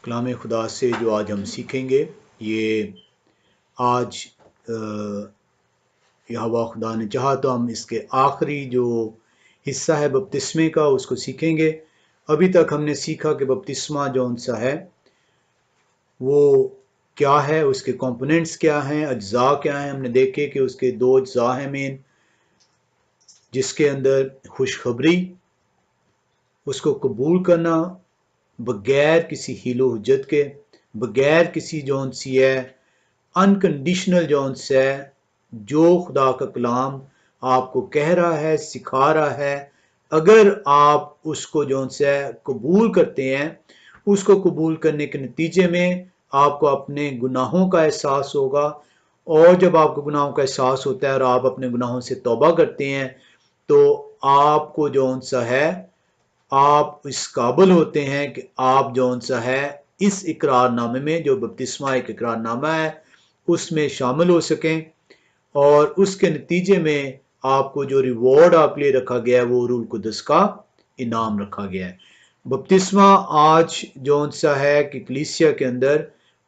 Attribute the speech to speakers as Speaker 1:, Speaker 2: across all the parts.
Speaker 1: कलाम खुदा से जो आज हम सीखेंगे ये आज यहोवा खुदा ने चाहा तो हम इसके आखिरी जो हिस्सा है बपतिस्मे का उसको सीखेंगे। अभी तक हमने सीखा कि बपतिस्मा जौन सा है वो क्या है, उसके कंपोनेंट्स क्या हैं, अज्जा क्या हैं। हमने देखे कि उसके दो अज्जा हैं मेन, जिसके अंदर खुशखबरी, उसको कबूल करना बगैर किसी हीलो हुज्जत के, बगैर किसी जौन सी है अनकंडीशनल जौन सा है, जो खुदा का कलाम आपको कह रहा है, सिखा रहा है, अगर आप उसको जौन सा है कबूल करते हैं, उसको कबूल करने के नतीजे में आपको अपने गुनाहों का एहसास होगा। और जब आपको गुनाहों का एहसास होता है और आप अपने गुनाहों से तौबा करते हैं तो आपको जौन सा है आप इस काबिल होते हैं कि आप जौन सा है इस इकरारनामे में, जो बपतिस्मा एक इकरारनामा है, उसमें शामिल हो सकें। और उसके नतीजे में आपको जो रिवॉर्ड आपके लिए रखा गया है वो रूल कुदस का इनाम रखा गया है। बपतिस्मा आज जौन सा है कि कलीसिया के अंदर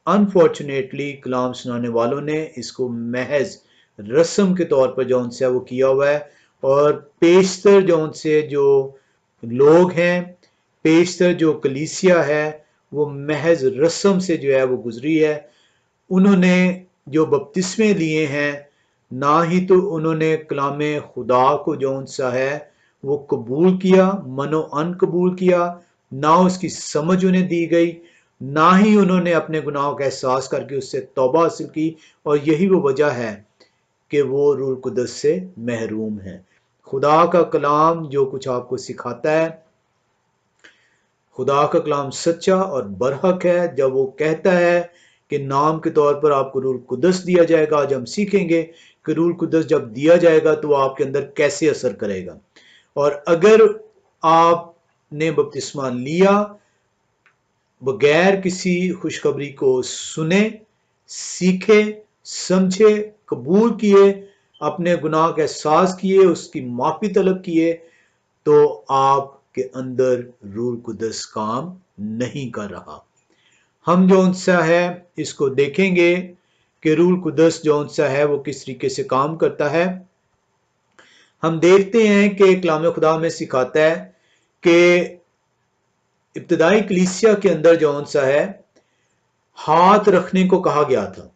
Speaker 1: अनफॉर्चुनेटली कलाम सुनाने वालों ने इसको महज रस्म के तौर पर जौन सा वो किया हुआ है। और पेशतर जौन से जो लोग हैं, पेशतर जो कलीसिया है, वो महज रस्म से जो है वो गुजरी है। उन्होंने जो बपतिस्मे लिए हैं, ना ही तो उन्होंने कलाम खुदा को जौन सा है वो कबूल किया, मनो अन कबूल किया, ना उसकी समझ उन्हें दी गई, ना ही उन्होंने अपने गुनाहों का एहसास करके उससे तौबा हासिल की। और यही वो वजह है कि वो रूह कुदस से महरूम है। खुदा का कलाम जो कुछ आपको सिखाता है, खुदा का कलाम सच्चा और बरहक है। जब वो कहता है कि नाम के तौर पर आपको रूह कुदस दिया जाएगा, आज हम सीखेंगे कि रूह कुदस जब दिया जाएगा तो वो आपके अंदर कैसे असर करेगा। और अगर आपने बपतिस्मा लिया बगैर किसी खुशखबरी को सुने, सीखे, समझे, कबूल किए, अपने गुनाह का एहसास किए, उसकी माफी तलब किए, तो आपके अंदर रूह कुदस काम नहीं कर रहा। हम जौन सा है इसको देखेंगे कि रूह कुदस जौन सा है वो किस तरीके से काम करता है। हम देखते हैं कि कलाम खुदा में सिखाता है कि इब्तदाई कलीसिया के अंदर जौन सा है हाथ रखने को कहा गया था।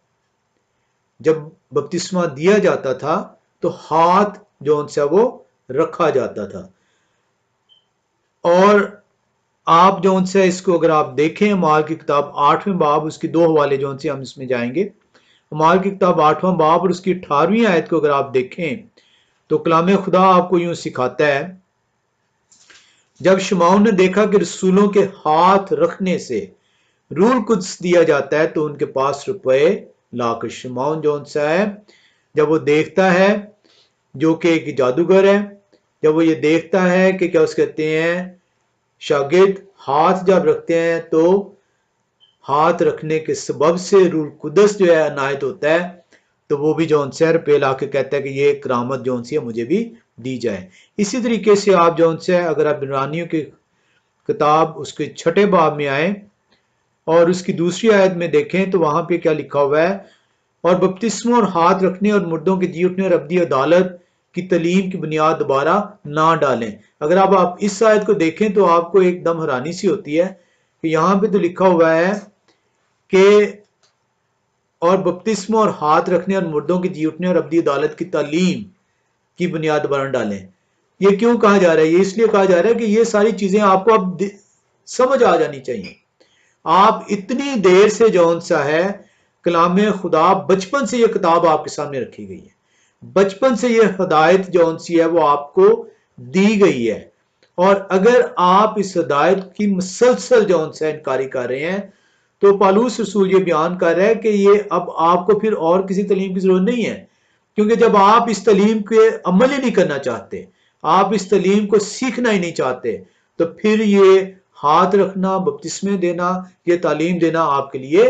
Speaker 1: जब बपतिस्मा दिया जाता था तो हाथ जौन सा वो रखा जाता था। और आप जौन सा इसको अगर आप देखें, अमाल की किताब 8वें बाब उसके 2 हवाले जौन से हम इसमें जाएंगे। अमाल की किताब 8वां बाब और उसकी 18वीं आयत को अगर आप देखें तो कलाम खुदा आपको यूं सिखाता है, जब शमौन ने देखा कि रसूलों के हाथ रखने से रूह कुद्स दिया जाता है तो उनके पास रुपए लाकर, शमौन जौन सा है जब वो देखता है, जो कि एक जादूगर है, जब वो ये देखता है कि क्या उसे कहते हैं शागिर्द हाथ जब रखते हैं तो हाथ रखने के सबब से रूह कुदस जो है अनायत होता है, तो वो भी जौन से रुपये ला के कहता है कि ये करामत जौन सी है मुझे भी दी जाए। इसी तरीके से आप जौन से अगर आप इब्रानियों की किताब उसके 6ठे बाब में आए और उसकी दूसरी आयत में देखें तो वहां पे क्या लिखा हुआ है, और बपतिस्मों और हाथ रखने और मुर्दों के जी उठने और अब्दी अदालत की तलीम की बुनियाद दोबारा ना डालें। अगर आप इस आयत को देखें तो आपको एकदम हैरानी सी होती है कि यहां पे तो लिखा हुआ है कि और बपतिस्मों और हाथ रखने और मुर्दों के जी उठने और अब्दी अदालत की तालीम की बुनियाद दोबारा डालें। ये क्यों कहा जा रहा है? ये इसलिए कहा जा रहा है कि ये सारी चीजें आपको अब समझ आ जानी चाहिए। आप इतनी देर से जौन सा है कलाम खुदा, बचपन से ये किताब आपके सामने रखी गई है, बचपन से ये हदायत जौन सी है वो आपको दी गई है। और अगर आप इस हदायत की मुसलसल जौन सा इनकारी कर रहे हैं तो पालूस रसूल ये बयान कर रहा है कि ये अब आपको फिर और किसी तलीम की जरूरत नहीं है, क्योंकि जब आप इस तलीम के अमल ही नहीं करना चाहते, आप इस तलीम को सीखना ही नहीं चाहते, तो फिर ये हाथ रखना, बपतिस्मे देना, ये तालीम देना आपके लिए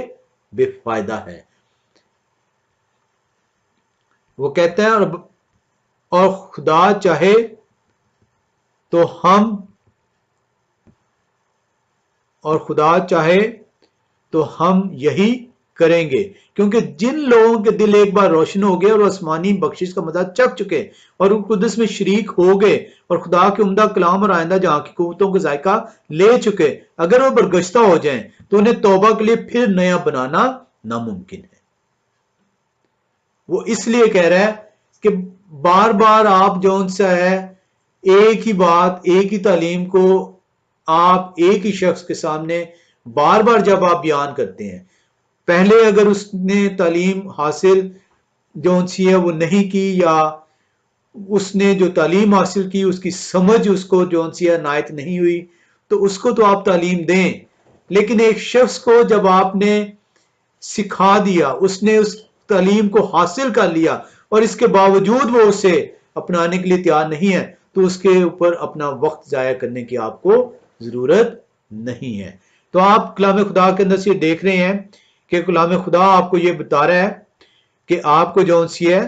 Speaker 1: बेफायदा है। वो कहते हैं और खुदा चाहे तो हम और खुदा चाहे तो हम यही करेंगे, क्योंकि जिन लोगों के दिल एक बार रोशन हो गए और आसमानी बख्शिश का मजा चख चुके और रूह कुदस में शरीक हो गए और खुदा के उम्दा कलाम और आइंदा जहां की कुव्वतों का जायका ले चुके, अगर वो बरगश्ता हो जाएं तो उन्हें तौबा के लिए फिर नया बनाना नामुमकिन है। वो इसलिए कह रहा है कि बार बार आप जो सा है एक ही बात, एक ही तालीम को आप एक ही शख्स के सामने बार बार जब आप बयान करते हैं, पहले अगर उसने तालीम हासिल जो सी है वो नहीं की, या उसने जो तालीम हासिल की उसकी समझ उसको जो सी है नायत नहीं हुई, तो उसको तो आप तालीम दें। लेकिन एक शख्स को जब आपने सिखा दिया, उसने उस तालीम को हासिल कर लिया और इसके बावजूद वो उसे अपनाने के लिए तैयार नहीं है, तो उसके ऊपर अपना वक्त जाया करने की आपको जरूरत नहीं है। तो आप कलाम खुदा के अंदर से देख रहे हैं कि कलाम खुदा आपको ये बता रहा है कि आपको जो सी है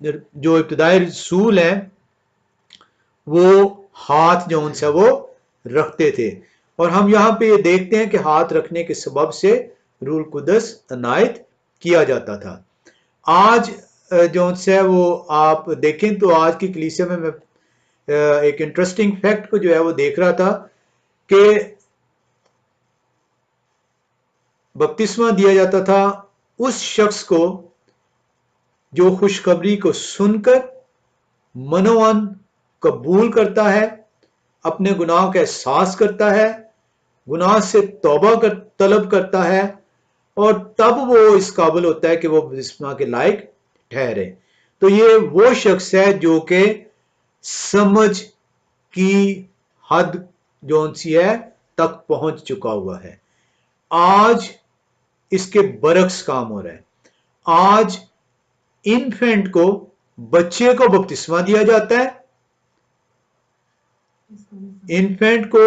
Speaker 1: जो इब्तदाई रसूल है वो हाथ जो सा वो रखते थे, और हम यहां पे ये देखते हैं कि हाथ रखने के सबब से रूल कुदस अनायत किया जाता था। आज जो है वो आप देखें तो आज की कलीसिया में मैं एक इंटरेस्टिंग फैक्ट को जो है वो देख रहा था कि बपतिस्मा दिया जाता था उस शख्स को जो खुशखबरी को सुनकर मनोवन कबूल करता है, अपने गुनाह का एहसास करता है, गुनाह से तौबा कर तलब करता है, और तब वो इस काबिल होता है कि वो बपतिस्मा के लायक ठहरे। तो ये वो शख्स है जो कि समझ की हद जो सी है तक पहुंच चुका हुआ है। आज इसके बरक्स काम हो रहा है। आज इन्फेंट को, बच्चे को बपतिस्मा दिया जाता है, इन्फेंट को,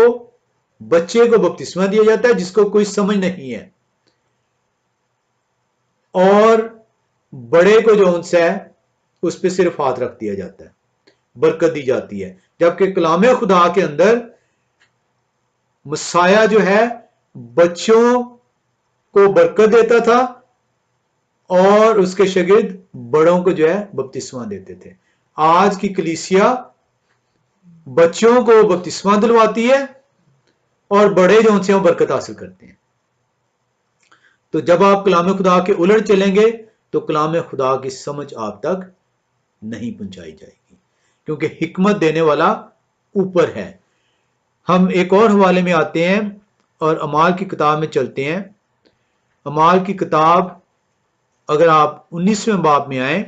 Speaker 1: बच्चे को बपतिस्मा दिया जाता है जिसको कोई समझ नहीं है, और बड़े को जो उनसे है उस पर सिर्फ हाथ रख दिया जाता है, बरकत दी जाती है। जबकि कलाम खुदा के अंदर मसाया जो है बच्चों को बरकत देता था और उसके शागिर्द बड़ों को जो है बपतिस्मा देते थे। आज की कलीसिया बच्चों को बपतिस्मा दिलवाती है और बड़े जो उनसे बरकत हासिल करते हैं। तो जब आप कलाम खुदा के उलट चलेंगे तो कलाम खुदा की समझ आप तक नहीं पहुंचाई जाएगी, क्योंकि हिकमत देने वाला ऊपर है। हम एक और हवाले में आते हैं और अमाल की किताब में चलते हैं। अमाल की किताब, अगर आप 19वें बाब में आए,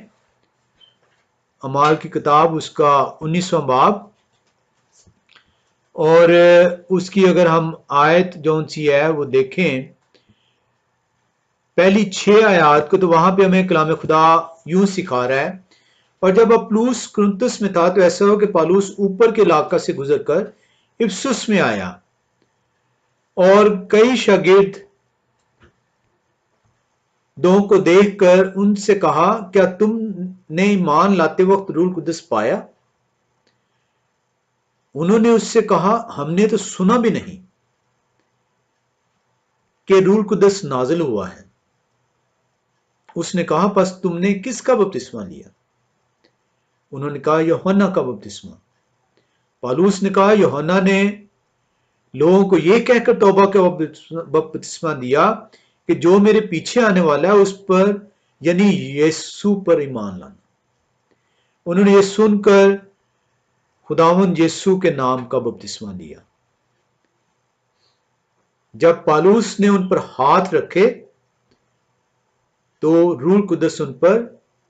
Speaker 1: अमाल की किताब उसका 19वां बाब, और उसकी अगर हम आयत जो सी है वो देखें, पहली 6 आयात को, तो वहां पे हमें कलाम खुदा यूं सिखा रहा है, और जब अपलूस कुरिन्थुस में था तो ऐसा हो कि पालूस ऊपर के इलाका से गुजरकर इफसुस में आया और कई शागिर्द दो को देखकर उनसे कहा, क्या तुमने ईमान लाते वक्त रूह कुदस पाया? उन्होंने उससे कहा, हमने तो सुना भी नहीं कि रूह कुदस नाजिल हुआ है। उसने कहा, बस तुमने किसका बपतिस्मा लिया? उन्होंने कहा, यूहन्ना का बपतिस्मा। पालूस ने कहा, यूहन्ना ने लोगों को यह कहकर तौबा का बपतिस्मा दिया कि जो मेरे पीछे आने वाला है उस पर, यानी यीशु पर ईमान लाना। उन्होंने ये सुनकर खुदावंद यीशु के नाम का बपतिस्मा दिया। जब पालूस ने उन पर हाथ रखे तो रूह कुदस उन पर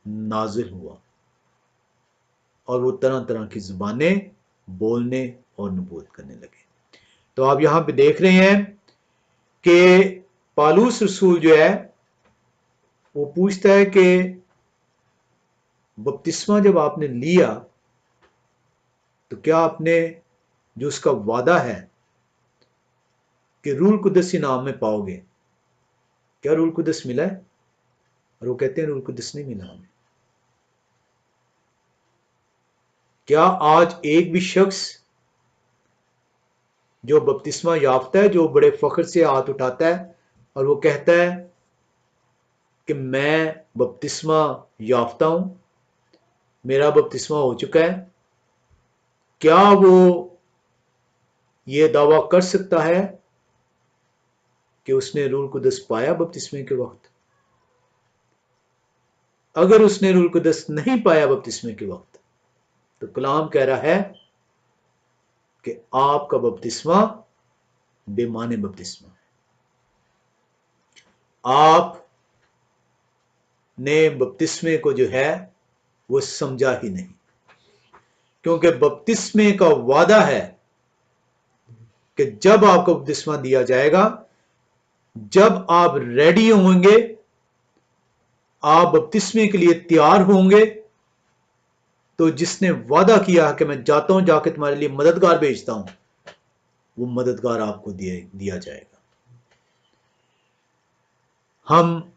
Speaker 1: नाजिल हुआ और वो तरह तरह की जुबानें बोलने और नबूवत करने लगे। तो आप यहां पे देख रहे हैं कि पालूस रसूल जो है वो पूछता है कि बपतिस्मा जब आपने लिया तो क्या आपने जो उसका वादा है कि रूह कुदस नाम में पाओगे, क्या रूह कुदस मिला है? और वो कहते हैं रूह कुदस नहीं मिला हमें। क्या आज एक भी शख्स जो बपतिस्मा याफ्ता है, जो बड़े फख्र से हाथ उठाता है और वो कहता है कि मैं बपतिस्मा याफ्ता हूं, मेरा बपतिस्मा हो चुका है, क्या वो ये दावा कर सकता है कि उसने रूल कुदस पाया बपतिस्मे के वक्त? अगर उसने रूल कुदस नहीं पाया बपतिस्मे के वक्त, तो कलाम कह रहा है कि आपका बपतिस्मा बेमाने बपतिस्मा है। आप ने बपतिस्मे को जो है वो समझा ही नहीं, क्योंकि बपतिस्मे का वादा है कि जब आपको बपतिस्मा दिया जाएगा, जब आप रेडी होंगे, आप बपतिस्मे के लिए तैयार होंगे, तो जिसने वादा किया कि मैं जाता हूं, जाके तुम्हारे लिए मददगार भेजता हूं, वो मददगार आपको दिया जाएगा। हम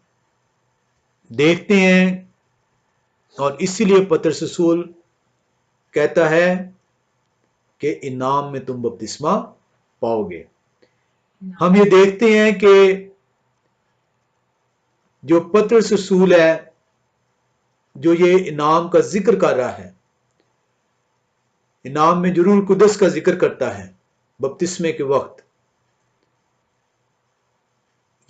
Speaker 1: देखते हैं, और इसीलिए पतरस रसूल कहता है कि इनाम में तुम बपतिस्मा पाओगे। हम ये देखते हैं कि जो पतरस रसूल है, जो ये इनाम का जिक्र कर रहा है, इनाम में जो रूह कुदस का जिक्र करता है बपतिस्मे के वक्त,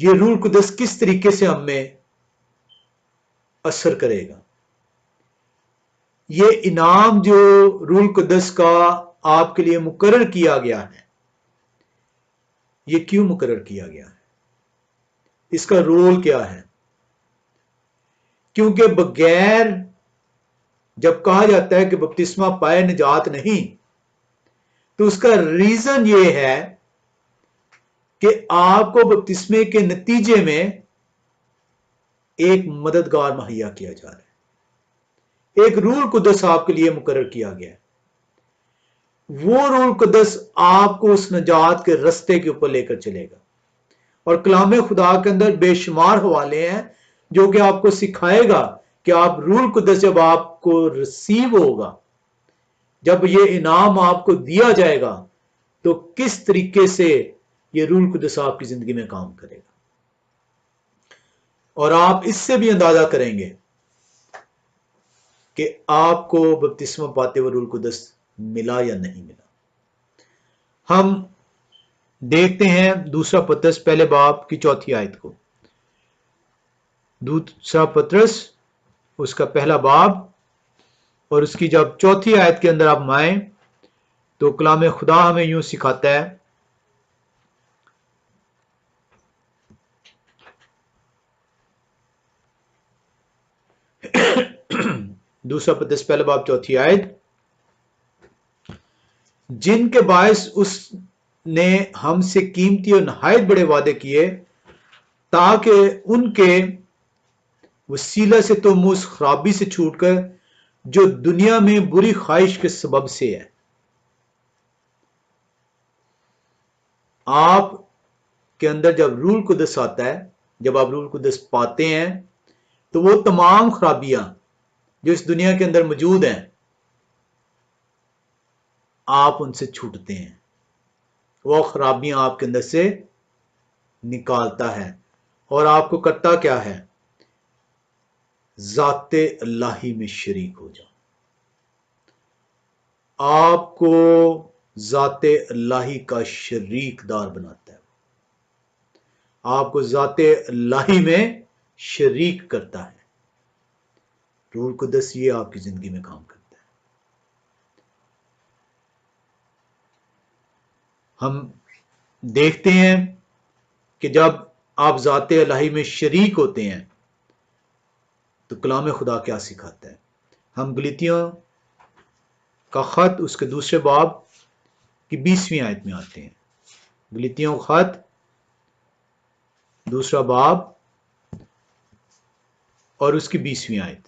Speaker 1: ये रूह कुदस किस तरीके से हम में असर करेगा? ये इनाम जो रूह कुदस का आपके लिए मुकर्रर किया गया है, ये क्यों मुकर्रर किया गया है? इसका रोल क्या है? क्योंकि बगैर, जब कहा जाता है कि बपतिस्मा पाए निजात नहीं, तो उसका रीजन ये है कि आपको बपतिस्मे के नतीजे में एक मददगार मुहैया किया जा रहा है, एक रूह कुदस आपके लिए मुकर्रर किया गया है। वो रूह कुदस आपको उस नजात के रास्ते के ऊपर लेकर चलेगा। और कलाम खुदा के अंदर बेशुमार हवाले हैं जो कि आपको सिखाएगा कि आप रूह कुदस जब आपको रिसीव होगा, जब ये इनाम आपको दिया जाएगा, तो किस तरीके से ये रूह कुदस आपकी जिंदगी में काम करेगा। और आप इससे भी अंदाजा करेंगे कि आपको बपतिस्मा पाते हुए रूह कुदस मिला या नहीं मिला। हम देखते हैं दूसरा पतरस पहले बाब की 4 आयत को। दूसरा पतरस उसका पहला बाब और उसकी जब 4 आयत के अंदर आप आए, तो कलाम खुदा हमें यूं सिखाता है, दूसरा पतरस पहला बाब 4 आयत, जिनके बायस उसने हमसे कीमती और नहायत बड़े वादे किए, ताकि उनके वसीला से तुम उस खराबी से छूटकर जो दुनिया में बुरी ख्वाहिश के सबब से है। आप के अंदर जब रूह कुदस आता है, जब आप रूह कुदस पाते हैं, तो वो तमाम खराबियां जो इस दुनिया के अंदर मौजूद हैं, आप उनसे छूटते हैं। वो खराबियां आपके अंदर से निकालता है और आपको करता क्या है? ज़ाते अल्लाही में शरीक हो जाओ। आपको ज़ाते अल्लाही का शरीकदार बनाता है, आपको ज़ाते अल्लाही में शरीक करता है। रूह कुदस ये आपकी जिंदगी में काम करता है। हम देखते हैं कि जब आप ज़ाते अल्लाही में शरीक होते हैं, तो कलाम खुदा क्या सिखाता है? हम गलीतियों का खत उसके दूसरे बाब की 20वीं आयत में आते हैं। गलीतियों का खत दूसरा बाब और उसकी 20वीं आयत।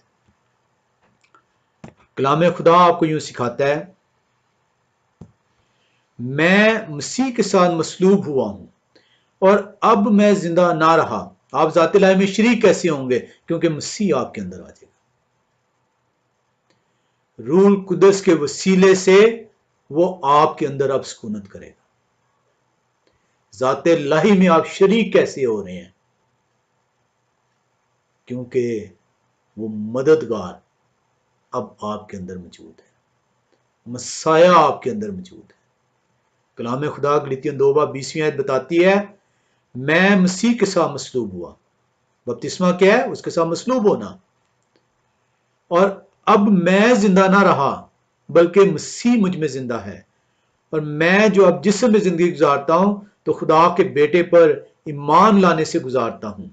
Speaker 1: कलाम खुदा आपको यूं सिखाता है, मैं मसीह के साथ मसलूब हुआ हूं और अब मैं जिंदा ना रहा। आप ज़ाते अल्लाही में शरीक कैसे होंगे? क्योंकि मसीह आपके अंदर आ जाएगा। रूह कुदस के वसीले से वो आपके अंदर अब सुकूनत करेगा। ज़ाते लाही में आप शरीक कैसे हो रहे हैं? क्योंकि वो मददगार अब आपके अंदर मौजूद है, मसाया आपके अंदर मौजूद है। कलाम खुदा गलीतियन 2:20 आयत बताती है, मैं मसीह के साथ मसलूब हुआ। बपतिस्मा क्या है? उसके साथ मसलूब होना। और अब मैं जिंदा ना रहा, बल्कि मसीह मुझ में जिंदा है। और मैं जो अब जिस्म में जिंदगी गुजारता हूं, तो खुदा के बेटे पर ईमान लाने से गुजारता हूं,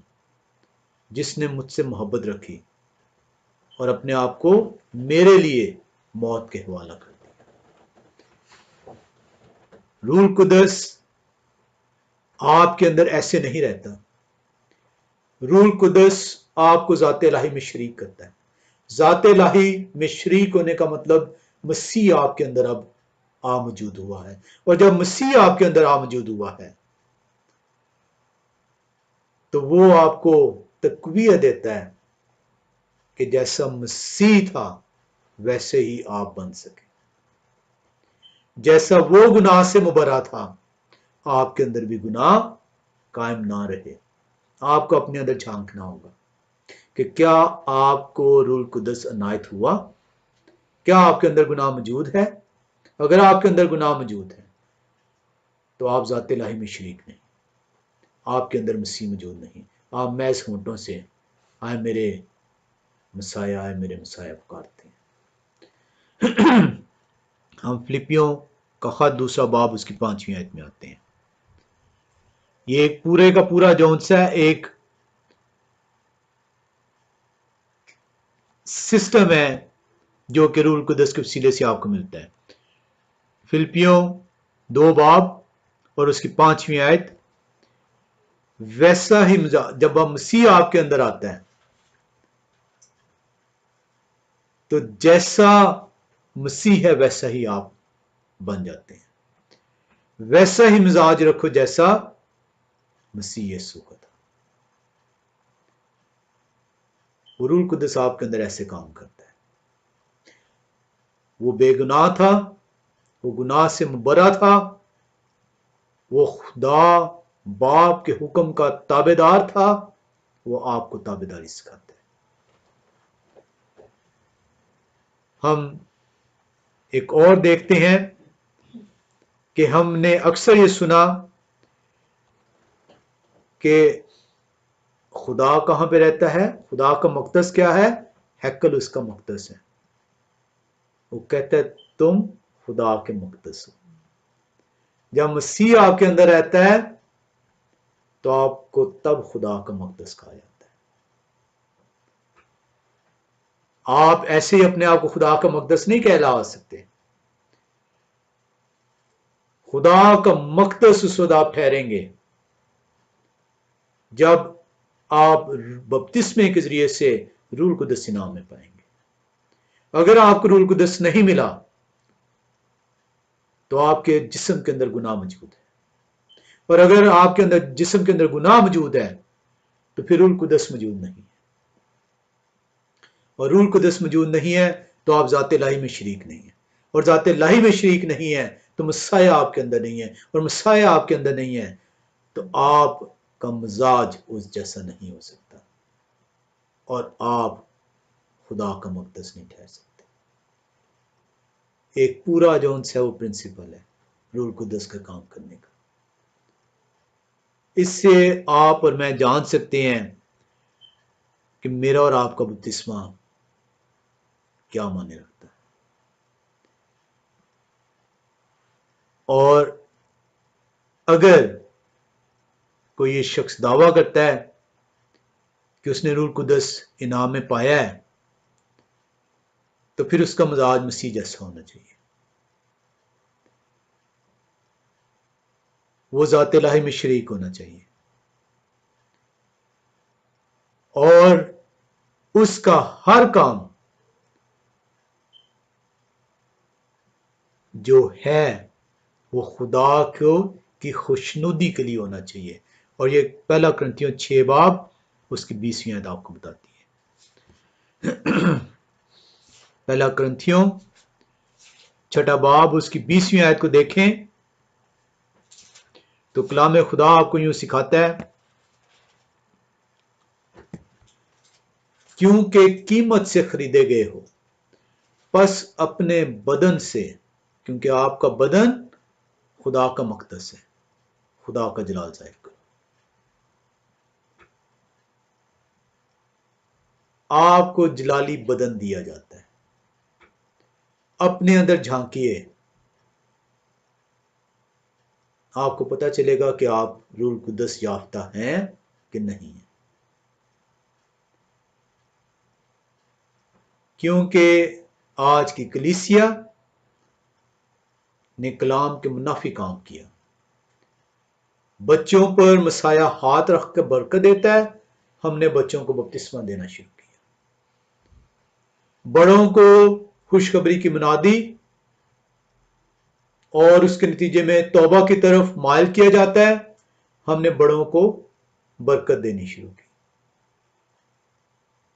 Speaker 1: जिसने मुझसे मोहब्बत रखी और अपने आप को मेरे लिए मौत के हवाला कर दिया। रूह कुदस आपके अंदर ऐसे नहीं रहता। रूह कुदस आपको ज़ाते इलाही में शरीक करता है। ज़ाते इलाही में शरीक होने का मतलब मसीह आपके अंदर अब आ मौजूद हुआ है। और जब मसीह आपके अंदर आ मौजूद हुआ है, तो वो आपको तकवीयत देता है कि जैसा मसीह था वैसे ही आप बन सके। जैसा वो गुनाह से मुबर्रा था, आपके अंदर भी गुनाह कायम ना रहे। आपको अपने अंदर झांकना होगा कि क्या आपको रूह कुदस अनायत हुआ? क्या आपके अंदर गुनाह मौजूद है? अगर आपके अंदर गुनाह मौजूद है, तो आप ज़ाते इलाही में शरीक नहीं, आपके अंदर मसीह मौजूद नहीं। आप महज होंठों से आए मेरे मसाया, आए मेरे मसाया पुकारते हैं। हम फिलिपियों का खत 2 बाब उसकी 5वीं आयत में आते हैं। ये एक पूरे का पूरा जो है एक सिस्टम है जो कि रूह कुदस के वसीले से आपको मिलता है। फिलिपियों 2 बाब और उसकी 5वीं आयत, वैसा ही जब हम मसीह आपके अंदर आता है, तो जैसा मसीह है वैसा ही आप बन जाते हैं। वैसा ही मिजाज रखो जैसा मसीह यीशु का था। वो रूह कुदस आपके अंदर ऐसे काम करता है। वो बेगुनाह था, वो गुनाह से मुबर्रा था, वो खुदा बाप के हुक्म का ताबेदार था, वो आपको ताबेदारी सिखाता है। हम एक और देखते हैं कि हमने अक्सर ये सुना कि खुदा कहां पे रहता है? खुदा का मकदस क्या है? हैकल उसका मकदस है। वो कहता है तुम खुदा के मकदस हो। जब मसीह आपके अंदर रहता है, तो आपको तब खुदा का मकदस कहा जाता है। आप ऐसे ही अपने आप को खुदा का मकदस नहीं कहला सकते। खुदा का मकदस उस वक्त आप ठहरेंगे जब आप बपतिस्मे के जरिए से रूह कुदस इनाम में पाएंगे। अगर आपको रूह कुदस नहीं मिला, तो आपके जिस्म के अंदर गुनाह मौजूद है। और अगर आपके अंदर जिस्म के अंदर गुनाह मौजूद है, तो फिर रूह कुदस मौजूद नहीं है। और रूह कुदस मौजूद नहीं है, तो आप ज़ाते इलाही में शरीक नहीं है। और ज़ाते इलाही में शरीक नहीं है, तो मसाया आपके अंदर नहीं है। और मसाया आपके अंदर नहीं है, तो आपका मिजाज उस जैसा नहीं हो सकता, और आप खुदा का मकदस नहीं ठहर सकते। एक पूरा जो है वो प्रिंसिपल है रूह कुदस का काम करने का। इससे आप और मैं जान सकते हैं कि मेरा और आपका बपतिस्मा क्या माने रखता है। और अगर कोई ये शख्स दावा करता है कि उसने रूह कुदस इनाम में पाया है, तो फिर उसका मिजाज मसीह जैसा होना चाहिए। वो ज़ात इलाही में शरीक होना चाहिए, और उसका हर काम जो है वो खुदा को की खुशनुदी के लिए होना चाहिए। और ये पहला क्रंथियों 6 बाब उसकी 20वीं आयत आपको बताती है। पहला क्रंथियों 6 बाब उसकी 20वीं आयत को देखें। तो कलाम खुदा आपको यूं सिखाता है, क्योंकि कीमत से खरीदे गए हो, बस अपने बदन से, क्योंकि आपका बदन खुदा का मकदस है, खुदा का जलाल जाहिर करो। आपको जलाली बदन दिया जाता है, अपने अंदर झांकिए, आपको पता चलेगा कि आप रूह कुद्दस याफ्ता हैं कि नहीं है। क्योंकि आज की कलीसिया ने कलाम के मुनाफी काम किया। बच्चों पर मसाया हाथ रख कर बरकत देता है, हमने बच्चों को बपतिस्मा देना शुरू किया। बड़ों को खुशखबरी की मुनादी और उसके नतीजे में तौबा की तरफ माइल किया जाता है, हमने बड़ों को बरकत देनी शुरू की।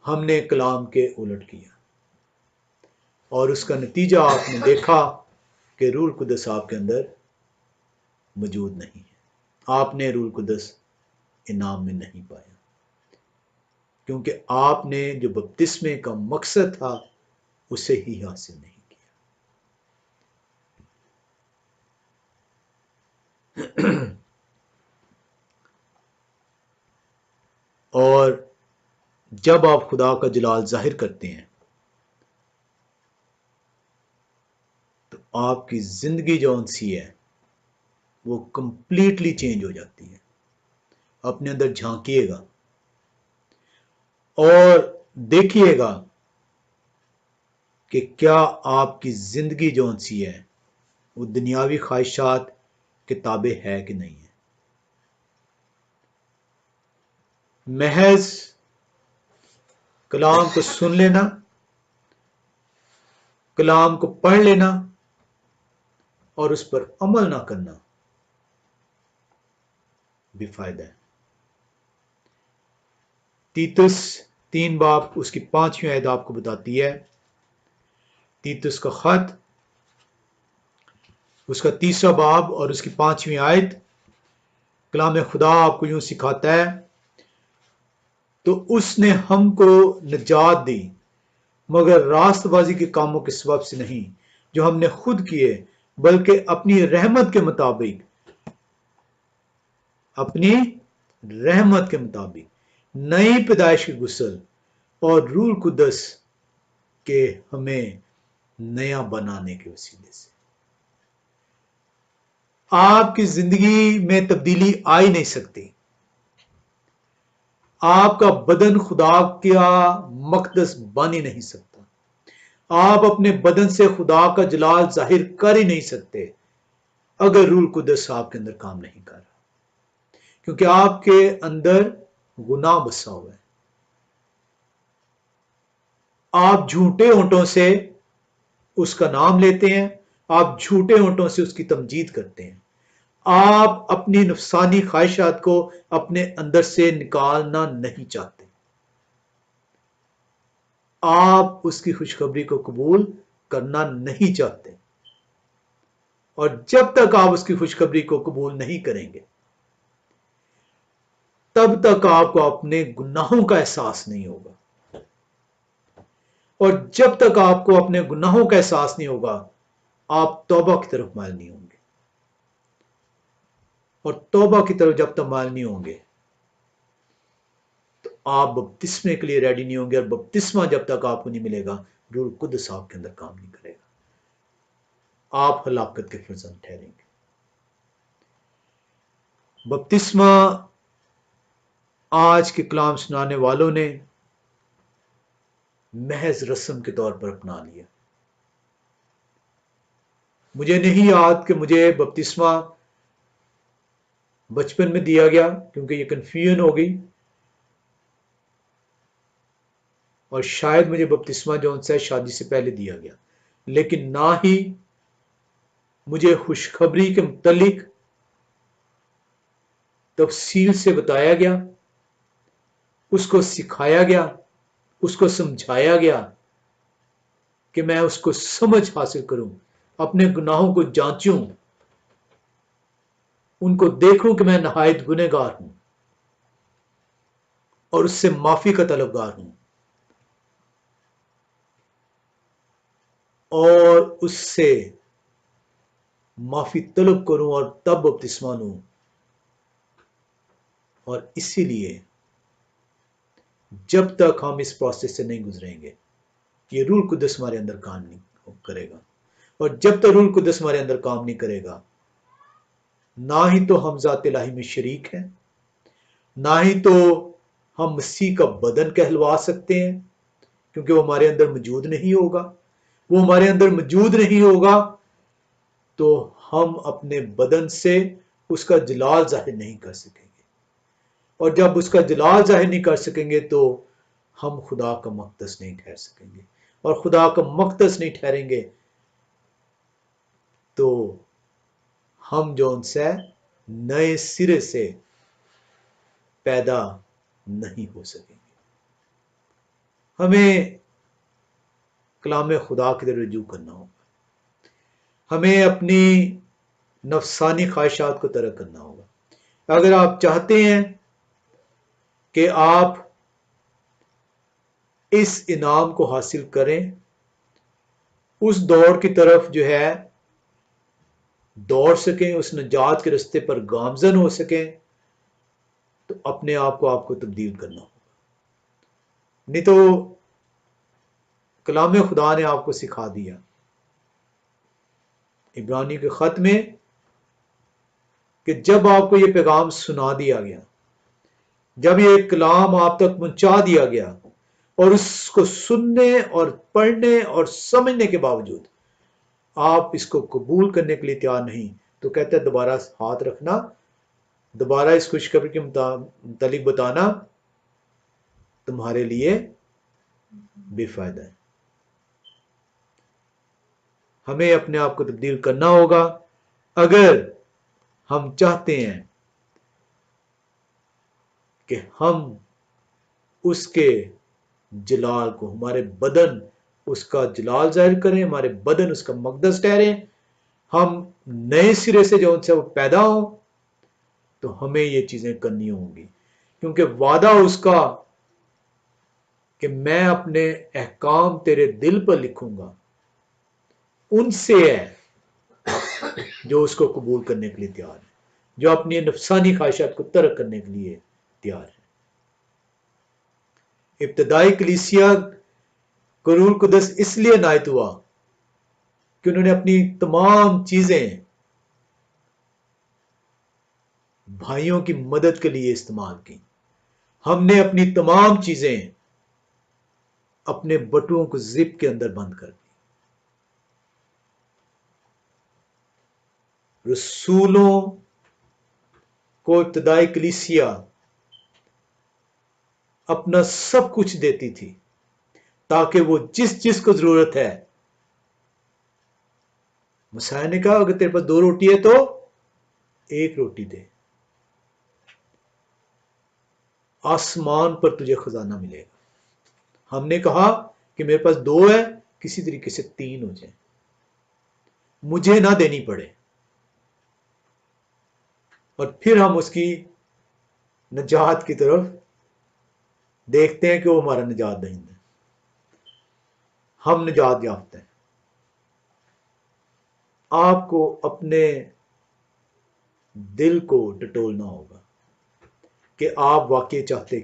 Speaker 1: हमने कलाम के उलट किया और उसका नतीजा आपने देखा कि रूह कुद्दस आपके अंदर मौजूद नहीं है। आपने रूह कुद्दस इनाम में नहीं पाया, क्योंकि आपने जो बपतिस्मे का मकसद था उसे ही हासिल नहीं किया। और जब आप खुदा का जलाल जाहिर करते हैं तो आपकी जिंदगी जो सी है वो कंप्लीटली चेंज हो जाती है। अपने अंदर झांकिएगा और देखिएगा कि क्या आपकी जिंदगी जो सी है वो दुनियावी ख्वाहिशात के ताबे है कि नहीं है। महज कलाम को सुन लेना, कलाम को पढ़ लेना और उस पर अमल ना करना बेफायदा है। तीतुस 3 बाब उसकी 5वीं आयत आपको बताती है, तीतुस का खत उसका 3रा बाब और उसकी 5वीं आयत, कलाम खुदा आपको यूं सिखाता है, तो उसने हमको निजात दी मगर रास्तबाजी के कामों के सबब से नहीं जो हमने खुद किए, बल्कि अपनी रहमत के मुताबिक, अपनी रहमत के मुताबिक नई पैदाइश की गुसल और रूह कुद्दस के हमें नया बनाने के वसीले से। आपकी जिंदगी में तब्दीली आ ही नहीं सकती, आपका बदन खुदा का मकदस बन ही नहीं सकता, आप अपने बदन से खुदा का जलाल जाहिर कर ही नहीं सकते अगर रूह कुद्दस आपके अंदर काम नहीं कर रहा, क्योंकि आपके अंदर गुनाह बसा हुआ है। आप झूठे होंठों से उसका नाम लेते हैं, आप झूठे होंठों से उसकी तमजीद करते हैं, आप अपनी नुफसानी ख्वाहिशात को अपने अंदर से निकालना नहीं चाहते, आप उसकी खुशखबरी को कबूल करना नहीं चाहते। और जब तक आप उसकी खुशखबरी को कबूल नहीं करेंगे तब तक आपको अपने गुनाहों का एहसास नहीं होगा, और जब तक आपको अपने गुनाहों का एहसास नहीं होगा आप तौबा की तरफ माइल नहीं होंगे, और तौबा की तरफ जब तक माइल नहीं होंगे तो आप बपतिस्मे के लिए रेडी नहीं होंगे, और बपतिस्मा जब तक आपको नहीं मिलेगा रूह कुद्दस आपके अंदर काम नहीं करेगा, आप हलाकत के फर्जंद ठहरेंगे। बपतिस्मा आज के कलाम सुनाने वालों ने महज रस्म के तौर पर अपना लिया। मुझे नहीं याद कि मुझे बपतिस्मा बचपन में दिया गया, क्योंकि ये कंफ्यूजन हो गई, और शायद मुझे बपतिस्मा जो है शादी से पहले दिया गया, लेकिन ना ही मुझे खुशखबरी के मुतल्लिक तफसील से बताया गया, उसको सिखाया गया, उसको समझाया गया कि मैं उसको समझ हासिल करूं, अपने गुनाहों को जांचूं उनको देखूं कि मैं नहायत गुनहगार हूं और उससे माफी का तलबगार हूं और उससे माफी तलब करूं और तब बपतिस्मा लूं। और इसीलिए जब तक हम इस प्रोसेस से नहीं गुजरेंगे, ये रूह कुद्दस हमारे अंदर काम नहीं करेगा। और जब तक रूह कुद्दस हमारे अंदर काम नहीं करेगा, ना ही तो हम ज़ात इलाही में शरीक हैं, ना ही तो हम मसीह का बदन कहलवा सकते हैं, क्योंकि वो हमारे अंदर मौजूद नहीं होगा। वो हमारे अंदर मौजूद नहीं होगा तो हम अपने बदन से उसका जलाल जाहिर नहीं कर सकेंगे, और जब उसका जलाल जाहिर नहीं कर सकेंगे तो हम खुदा का मक़दस नहीं ठहर सकेंगे, और खुदा का मक़दस नहीं ठहरेंगे तो हम जो उनसे नए सिरे से पैदा नहीं हो सकेंगे। हमें कलाम खुदा की तरफ रुजू करना होगा, हमें अपनी नफसानी ख्वाहिशात को तरक करना होगा। अगर आप चाहते हैं कि आप इस इनाम को हासिल करें, उस दौड़ की तरफ जो है दौड़ सकें, उस नजात के रास्ते पर गामजन हो सकें, तो अपने आप को आपको तब्दील करना होगा। नहीं तो कलाम खुदा ने आपको सिखा दिया इब्रानी के खत में कि जब आपको ये पैगाम सुना दिया गया, जब ये कलाम आप तक पहुंचा दिया गया और उसको सुनने और पढ़ने और समझने के बावजूद आप इसको कबूल करने के लिए तैयार नहीं, तो कहते हैं दोबारा हाथ रखना, दोबारा इस खुशखबरी के मुतालिक बताना तुम्हारे लिए बेफायदा है। हमें अपने आप को तब्दील करना होगा अगर हम चाहते हैं कि हम उसके जलाल को, हमारे बदन उसका जलाल जाहिर करें, हमारे बदन उसका मक़दस ठहरे, हम नए सिरे से जो उनसे वो पैदा हो, तो हमें ये चीजें करनी होंगी, क्योंकि वादा उसका कि मैं अपने अहकाम तेरे दिल पर लिखूंगा उनसे है जो उसको कबूल करने के लिए तैयार है, जो अपनी नफसानी ख्वाहिशात को तर्क करने के लिए तैयार है। इब्तदाई कलीसिया को रूह कुद्दस इसलिए नायत हुआ कि उन्होंने अपनी तमाम चीजें भाइयों की मदद के लिए इस्तेमाल की। हमने अपनी तमाम चीजें अपने बटुओं को जिप के अंदर बंद कर दी। रसूलों को इब्तदाई कलीसिया अपना सब कुछ देती थी ताकि वो जिस जिस को जरूरत है, मसीह ने कहा अगर तेरे पास 2 रोटी है तो 1 रोटी दे, आसमान पर तुझे खजाना मिलेगा। हमने कहा कि मेरे पास 2 है, किसी तरीके से 3 हो जाए, मुझे ना देनी पड़े, और फिर हम उसकी नजात की तरफ देखते हैं कि वो हमारा निजात दहिंदा है, हम निजात याफ्ता हैं। आपको अपने दिल को टटोलना होगा कि आप वाकई चाहते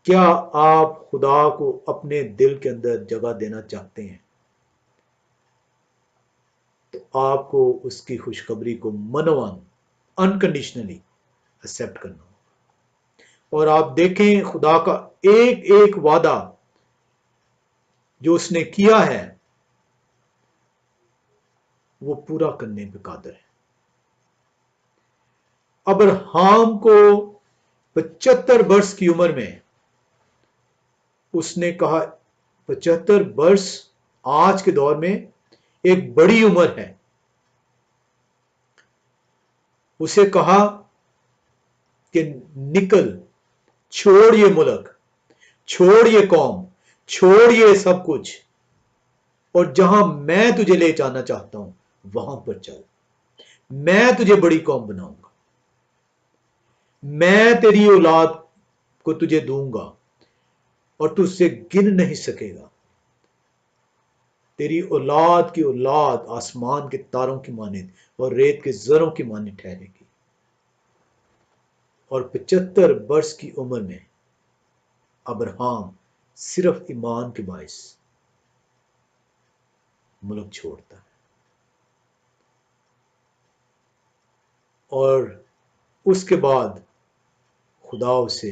Speaker 1: क्या आप खुदा को अपने दिल के अंदर जगह देना चाहते हैं, तो आपको उसकी खुशखबरी को मनोवन अनकंडीशनली एक्सेप्ट करना होगा। और आप देखें खुदा का एक एक वादा जो उसने किया है वो पूरा करने पे कादिर है। अब्राहम को 75 वर्ष की उम्र में उसने कहा, 75 वर्ष आज के दौर में एक बड़ी उम्र है, उसे कहा कि निकल, छोड़ ये मुल्क, छोड़ ये कौम, छोड़ ये सब कुछ, और जहां मैं तुझे ले जाना चाहता हूं वहां पर चल, मैं तुझे बड़ी कौम बनाऊंगा, मैं तेरी औलाद को तुझे दूंगा और तू उससे गिन नहीं सकेगा। तेरी औलाद की औलाद आसमान के तारों की मानित और रेत के जरों की मानित ठहरेगी। और 75 वर्ष की उम्र में अब्राहम सिर्फ ईमान के बायस मुल्क छोड़ता है और उसके बाद खुदा उसे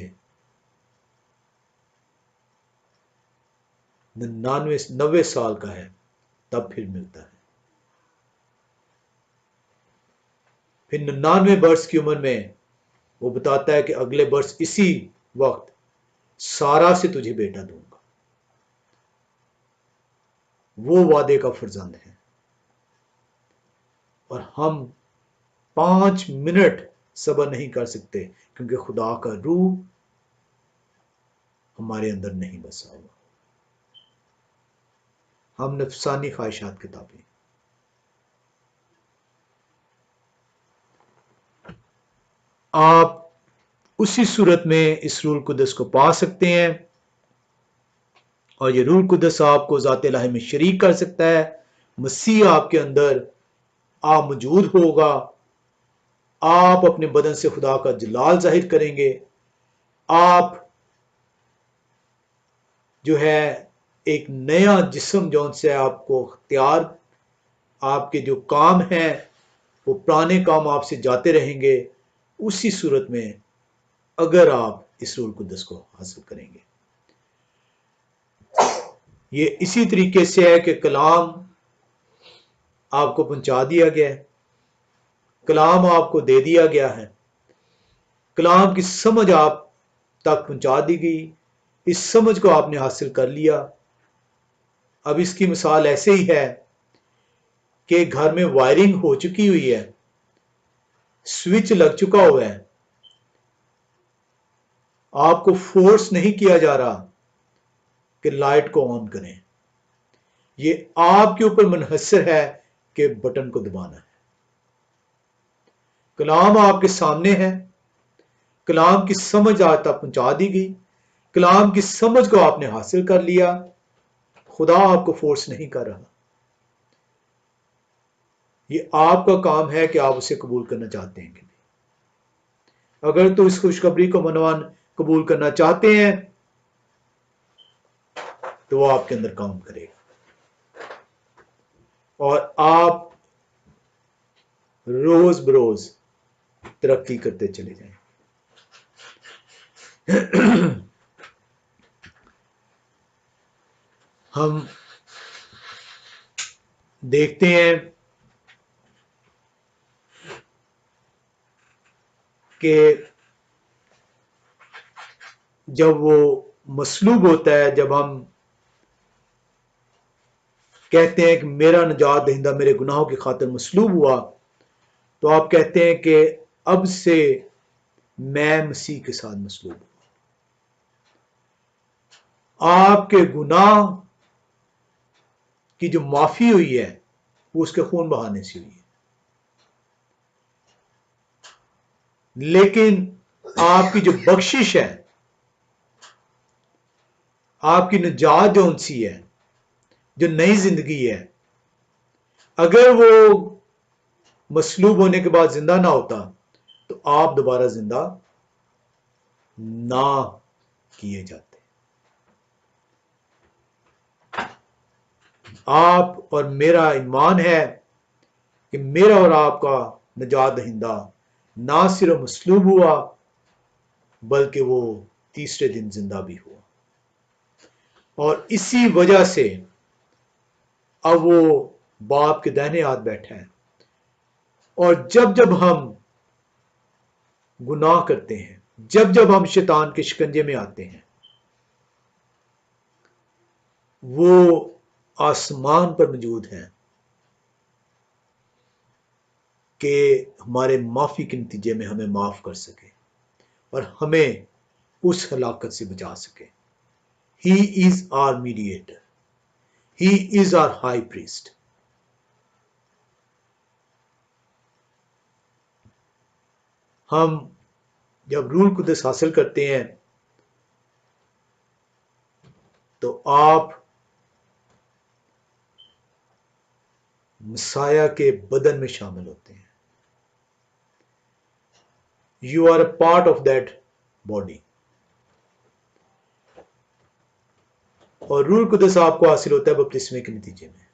Speaker 1: 90 साल का है तब फिर मिलता है। फिर 99 वर्ष की उम्र में वो बताता है कि अगले वर्ष इसी वक्त सारा से तुझे बेटा दूंगा। वो वादे का फर्जंद है और हम 5 मिनट सब्र नहीं कर सकते क्योंकि खुदा का रूह हमारे अंदर नहीं बसा हुआ। हम नफसानी ख्वाहिशात के ताबे। आप उसी सूरत में इस रूह कुदस को पा सकते हैं और ये रूह कुदस आपको ज़ात इलाही में शरीक कर सकता है। मसीह आपके अंदर आप मौजूद होगा, आप अपने बदन से खुदा का जलाल जाहिर करेंगे। आप जो है एक नया जिस्म जौन से आपको अख्तियार, आपके जो काम हैं वो पुराने काम आपसे जाते रहेंगे। उसी सूरत में अगर आप इस रूह कुदस को हासिल करेंगे, ये इसी तरीके से है कि कलाम आपको पहुंचा दिया गया है, कलाम आपको दे दिया गया है, कलाम की समझ आप तक पहुंचा दी गई, इस समझ को आपने हासिल कर लिया। अब इसकी मिसाल ऐसे ही है कि घर में वायरिंग हो चुकी हुई है, स्विच लग चुका हुआ है, आपको फोर्स नहीं किया जा रहा कि लाइट को ऑन करें। ये आपके ऊपर मुनहसर है कि बटन को दबाना है। कलाम आपके सामने है, कलाम की समझ आज तक पहुंचा दी गई, कलाम की समझ को आपने हासिल कर लिया। खुदा आपको फोर्स नहीं कर रहा, ये आपका काम है कि आप उसे कबूल करना चाहते हैं कि नहीं। अगर तो इस खुशखबरी को मनवान कबूल करना चाहते हैं तो वो आपके अंदर काम करेगा और आप रोज बरोज तरक्की करते चले जाएं। हम देखते हैं कि जब वो मसलूब होता है, जब हम कहते हैं कि मेरा निजात दहिंदा मेरे गुनाहों की खातिर मसलूब हुआ, तो आप कहते हैं कि अब से मैं मसीह के साथ मसलूब हूं। आपके गुनाह की जो माफी हुई है वो उसके खून बहाने से हुई है, लेकिन आपकी जो बख्शिश है, आपकी निजात जो उनसी है, जो नई जिंदगी है, अगर वो मसलूब होने के बाद जिंदा ना होता तो आप दोबारा जिंदा ना किए जाते। आप और मेरा ईमान है कि मेरा और आपका निजात दहिंदा ना सिर्फ मसलूब हुआ बल्कि वो तीसरे दिन जिंदा भी हुआ, और इसी वजह से अब वो बाप के दाहिने हाथ बैठा है। और जब जब हम गुनाह करते हैं, जब जब हम शैतान के शिकंजे में आते हैं, वो आसमान पर मौजूद है कि हमारे माफी के नतीजे में हमें माफ कर सके और हमें उस हलाकत से बचा सके। He is our mediator, he is our high priest. हम जब रूह कुद्दस हासिल करते हैं तो आप मसाया के बदन में शामिल होते हैं। You are a part of that body. और रूह कुद्दस आपको हासिल होता है बपतिस्मे के नतीजे में।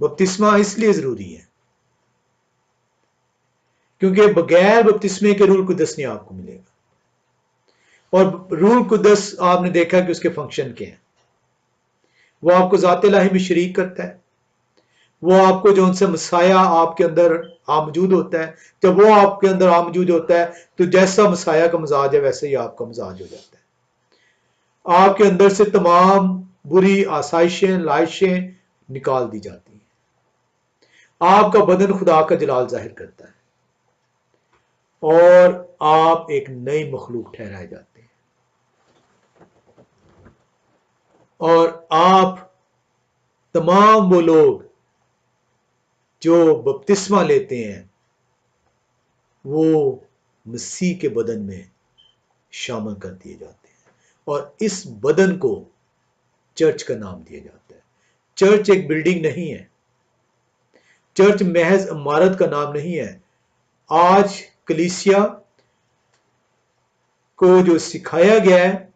Speaker 1: बपतिस्मा इसलिए जरूरी है क्योंकि बगैर बपतिस्मे के रूह कुद्दस नहीं आपको मिलेगा। और रूह कुद्दस आपने देखा कि उसके फंक्शन क्या है। वो आपको ज़ात इलाही में शरीक करता है। वो आपको जो उनसे मसाया आपके अंदर मौजूद होता है। जब वो आपके अंदर मौजूद होता है तो जैसा मसाया का मजाज है वैसे ही आपका मजाज हो जाता है। आपके अंदर से तमाम बुरी आसाइशें लाइशें निकाल दी जाती हैं। आपका बदन खुदा का जलाल जाहिर करता है और आप एक नई मखलूक ठहराए जाते हैं। और आप तमाम वो लोग जो बपतिस्मा लेते हैं वो मसीह के बदन में शामिल कर दिए जाते हैं। और इस बदन को चर्च का नाम दिया जाता है। चर्च एक बिल्डिंग नहीं है। चर्च महज इमारत का नाम नहीं है। आज कलीसिया को जो सिखाया गया है,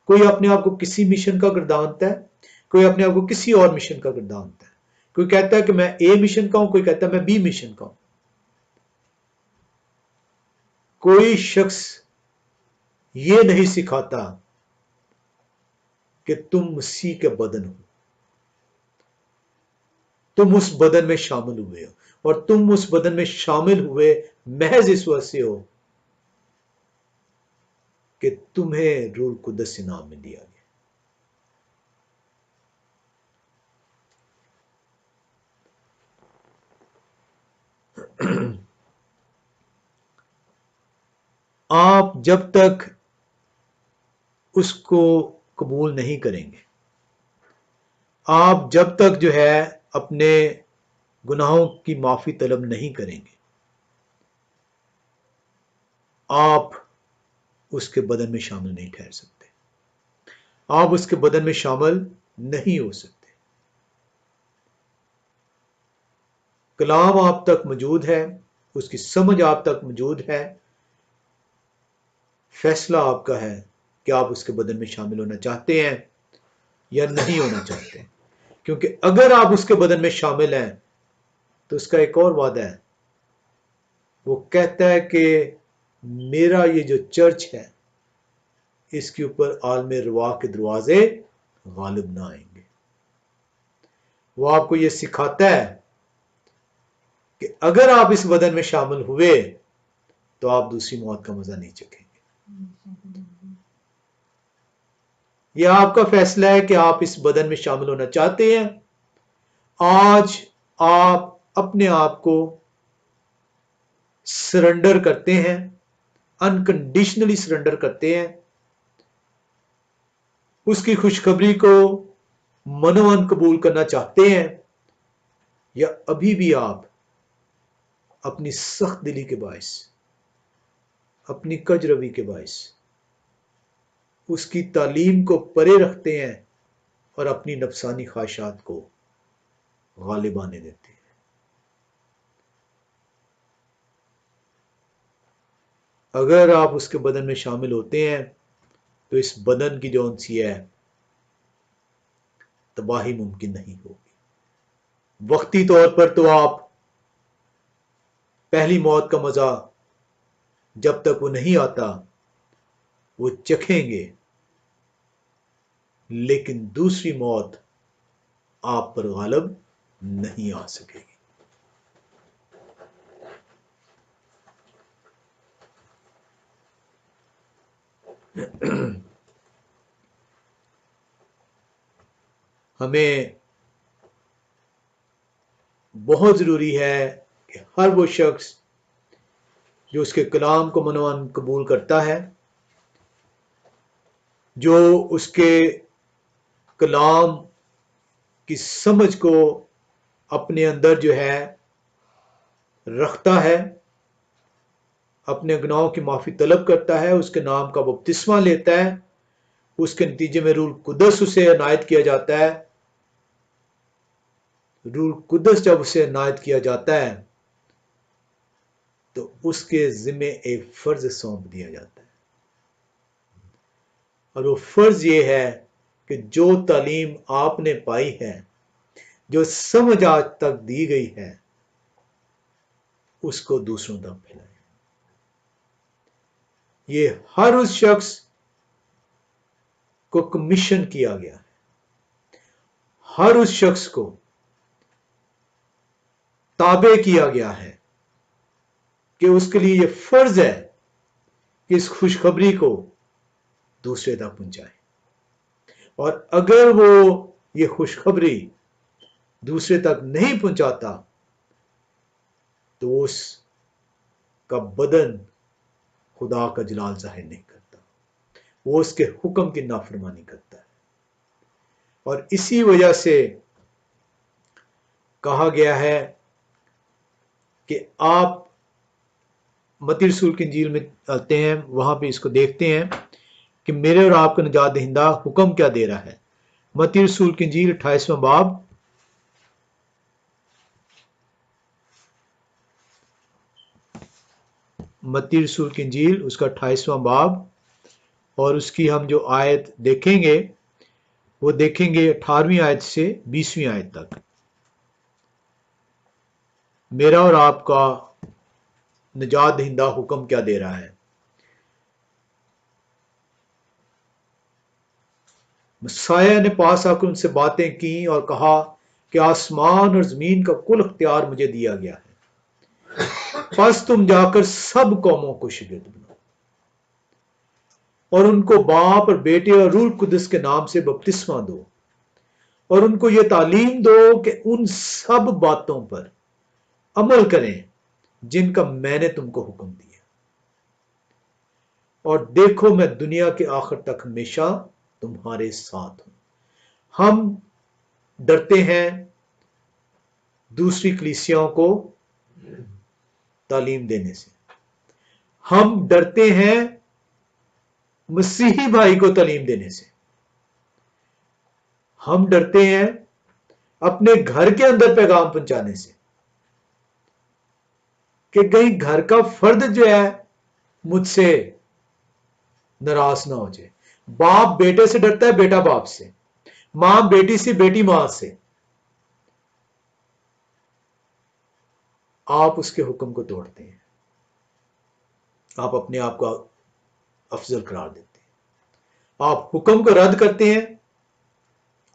Speaker 1: कोई अपने आप को किसी मिशन का गर्दानता है, कोई अपने आप को किसी और मिशन का गर्दानता है। कोई कहता है कि मैं ए मिशन का हूं, कोई कहता है मैं बी मिशन का हूं। कोई शख्स ये नहीं सिखाता कि तुम मसीह के बदन हो, तुम उस बदन में शामिल हुए हो। और तुम उस बदन में शामिल हुए महज इस वजह से हो कि तुम्हें रूह कुद्दस इनाम में दिया गया। आप जब तक उसको कबूल नहीं करेंगे, आप जब तक जो है अपने गुनाहों की माफी तलब नहीं करेंगे, आप उसके बदन में शामिल नहीं ठहर सकते। आप उसके बदन में शामिल नहीं हो सकते। कलाम आप तक मौजूद है, उसकी समझ आप तक मौजूद है। फैसला आपका है कि आप उसके बदन में शामिल होना चाहते हैं या नहीं होना चाहते हैं। क्योंकि अगर आप उसके बदन में शामिल हैं तो उसका एक और वादा है। वो कहता है कि मेरा ये जो चर्च है इसके ऊपर आलम रवा के दरवाजे गालिब ना आएंगे। वो आपको ये सिखाता है कि अगर आप इस बदन में शामिल हुए तो आप दूसरी मौत का मजा नहीं चखेंगे। यह आपका फैसला है कि आप इस बदन में शामिल होना चाहते हैं। आज आप अपने आप को सरेंडर करते हैं, अनकंडीशनली सरेंडर करते हैं, उसकी खुशखबरी को मनोमन कबूल करना चाहते हैं, या अभी भी आप अपनी सख्त दिली के बायस, अपनी कजरवी के बायस उसकी तालीम को परे रखते हैं और अपनी नफसानी ख्वाहिशात को गालिब आने देते हैं। अगर आप उसके बदन में शामिल होते हैं तो इस बदन की जो सी है तबाही मुमकिन नहीं होगी। वक्ती तौर पर तो आप पहली मौत का मजा जब तक वो नहीं आता वो चखेंगे, लेकिन दूसरी मौत आप पर गालिब नहीं आ सकेगी। हमें बहुत जरूरी है कि हर वो शख्स जो उसके कलाम को मनोमन कबूल करता है, जो उसके कलाम की समझ को अपने अंदर जो है रखता है, अपने गुनाहों की माफी तलब करता है, उसके नाम का बपतिस्मा लेता है, उसके नतीजे में रूह कुदस उसे अनायत किया जाता है। रूह कुदस जब उसे अनायत किया जाता है तो उसके जिम्मे एक फर्ज सौंप दिया जाता है, और वो फर्ज ये है कि जो तालीम आपने पाई है, जो समझ आज तक दी गई है, उसको दूसरों तक फैलाएं। ये हर उस शख्स को कमीशन किया गया है, हर उस शख्स को ताबे किया गया है कि उसके लिए यह फर्ज है कि इस खुशखबरी को दूसरे तक पहुंचाए। और अगर वो ये खुशखबरी दूसरे तक नहीं पहुंचाता तो उसका बदन खुदा का जलाल जाहिर नहीं करता, वो उसके हुक्म की नाफरमानी करता है। और इसी वजह से कहा गया है कि आप मत्ती रसूल की इंजील में आते हैं, वहां पे इसको देखते हैं कि मेरे और आपका निजात दहिंदा हुक्म क्या दे रहा है। मत्ती रसूल की इंजील 28वां बाब मत्ती रसूल की इंजील उसका 28वां बाब और उसकी हम जो आयत देखेंगे वो देखेंगे 18वीं आयत से 20वीं आयत तक। मेरा और आपका निजात दहिंदा हुक्म क्या दे रहा है। मसाया ने पास आकर उनसे बातें की और कहा कि आसमान और जमीन का कुल अख्तियार मुझे दिया गया है, बस तुम जाकर सब कौमों को शागिर्द बनाओ और उनको बाप और बेटे और रूह कुदस के नाम से बपतिस्मा दो, और उनको यह तालीम दो कि उन सब बातों पर अमल करें जिनका मैंने तुमको हुक्म दिया, और देखो मैं दुनिया के आखिर तक हमेशा तुम्हारे साथ हूं। हम डरते हैं दूसरी कलीसियाओं को तालीम देने से, हम डरते हैं मसीही भाई को तालीम देने से, हम डरते हैं अपने घर के अंदर पैगाम पहुंचाने से कि कहीं घर का फर्द जो है मुझसे नाराज ना हो जाए। बाप बेटे से डरता है, बेटा बाप से, मां बेटी से, बेटी मां से। आप उसके हुक्म को तोड़ते हैं, आप अपने आप को अफजल करार देते हैं, आप हुक्म को रद्द करते हैं,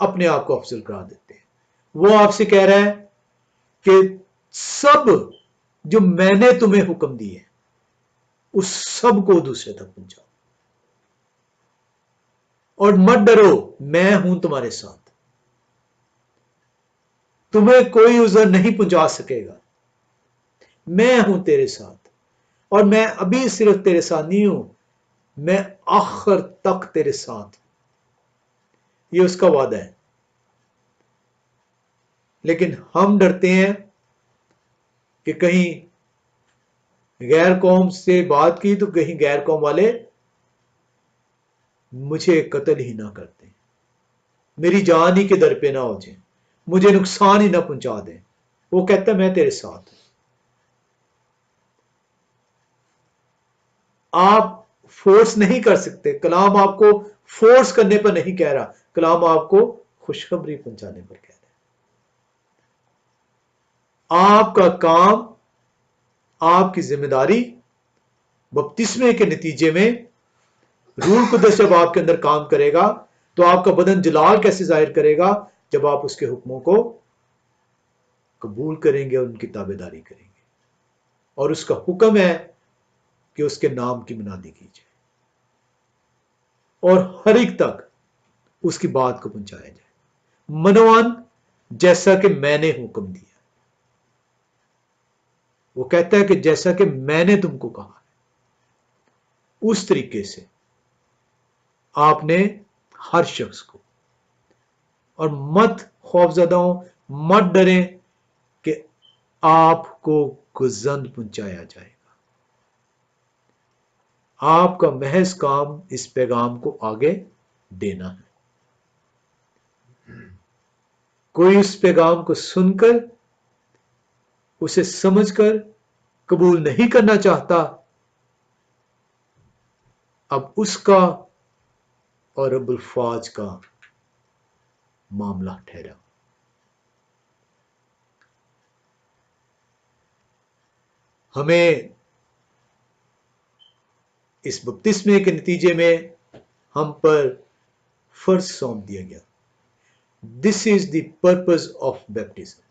Speaker 1: अपने आप को अफजल करार देते हैं। वो आपसे कह रहा है कि सब जो मैंने तुम्हें हुक्म दिए उस सब को दूसरे तक पहुंचाओ, और मत डरो, मैं हूं तुम्हारे साथ, तुम्हें कोई उज़र नहीं पहुंचा सकेगा, मैं हूं तेरे साथ। और मैं अभी सिर्फ तेरे साथ नहीं हूं, मैं आखिर तक तेरे साथ। ये उसका वादा है। लेकिन हम डरते हैं कि कहीं गैर कौम से बात की तो कहीं गैर कौम वाले मुझे कत्ल ही ना करते, मेरी जान ही के दर पे ना हो जाए, मुझे नुकसान ही ना पहुंचा दे। वो कहता है मैं तेरे साथ हूं। आप फोर्स नहीं कर सकते, कलाम आपको फोर्स करने पर नहीं कह रहा, कलाम आपको खुशखबरी पहुंचाने पर कह रहा है। आपका काम, आपकी जिम्मेदारी बपतिस्मे के नतीजे में रूह कुदस जब आपके अंदर काम करेगा तो आपका बदन जलाल कैसे जाहिर करेगा, जब आप उसके हुक्मों को कबूल करेंगे और उनकी ताबेदारी करेंगे। और उसका हुक्म है कि उसके नाम की मुनादी की जाए और हर एक तक उसकी बात को पहुंचाया जाए, मनोवन जैसा कि मैंने हुक्म दिया। वो कहता है कि जैसा कि मैंने तुमको कहा है उस तरीके से आपने हर शख्स को, और मत खौफजदा हो, मत डरें कि आपको गुजंद पहुंचाया जाएगा। आपका महज काम इस पैगाम को आगे देना है। कोई उस पैगाम को सुनकर उसे समझकर कबूल नहीं करना चाहता, अब उसका और रब्बुल फाज का मामला ठहरा। हमें इस बपतिस्मे के नतीजे में हम पर फर्ज सौंप दिया गया। This is the purpose of baptism.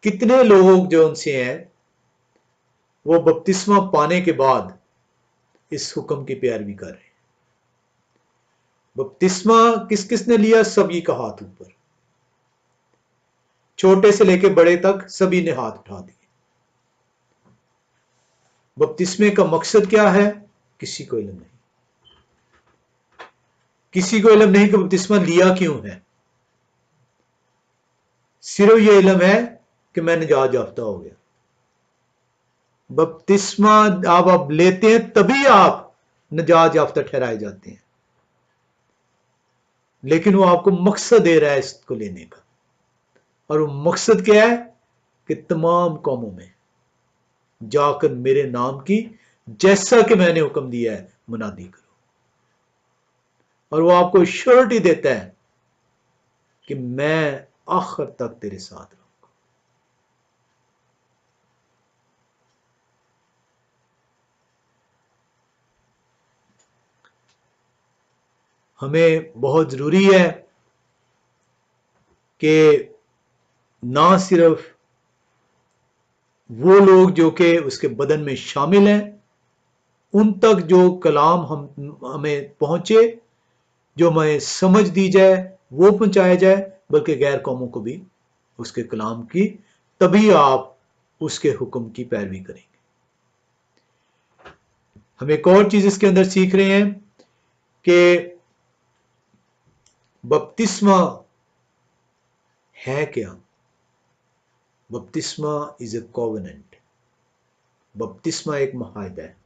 Speaker 1: कितने लोग जो उनसे हैं वो बपतिस्मा पाने के बाद इस हुक्म की पैरवी कर रहे हैं। बपतिस्मा किस किसने लिया? सभी का हाथ ऊपर, छोटे से लेकर बड़े तक सभी ने हाथ उठा दिए। बपतिस्मे का मकसद क्या है? किसी को इल्म नहीं। किसी को इल्म नहीं कि बपतिस्मा लिया क्यों है। सिर्फ ये इल्म है कि मैं निजात याफ्ता हो गया। बपतिस्मा आप लेते हैं तभी आप निजात याफ्ता ठहराए जाते हैं, लेकिन वो आपको मकसद दे रहा है इसको लेने का, और वो मकसद क्या है कि तमाम कौमों में जाकर मेरे नाम की, जैसा कि मैंने हुक्म दिया है, मुनादी करो। और वो आपको श्योरिटी देता है कि मैं आखिर तक तेरे साथ रहूंगा। हमें बहुत जरूरी है कि ना सिर्फ वो लोग जो कि उसके बदन में शामिल हैं उन तक जो कलाम हमें पहुंचे, जो हमें समझ दी जाए, वो पहुंचाया जाए, बल्कि गैर कौमों को भी उसके कलाम की, तभी आप उसके हुक्म की पैरवी करेंगे। हम एक और चीज इसके अंदर सीख रहे हैं कि बपतिस्मा है क्या? बपतिस्मा इज ए कोवेनेंट। बपतिस्मा एक मुआहदा है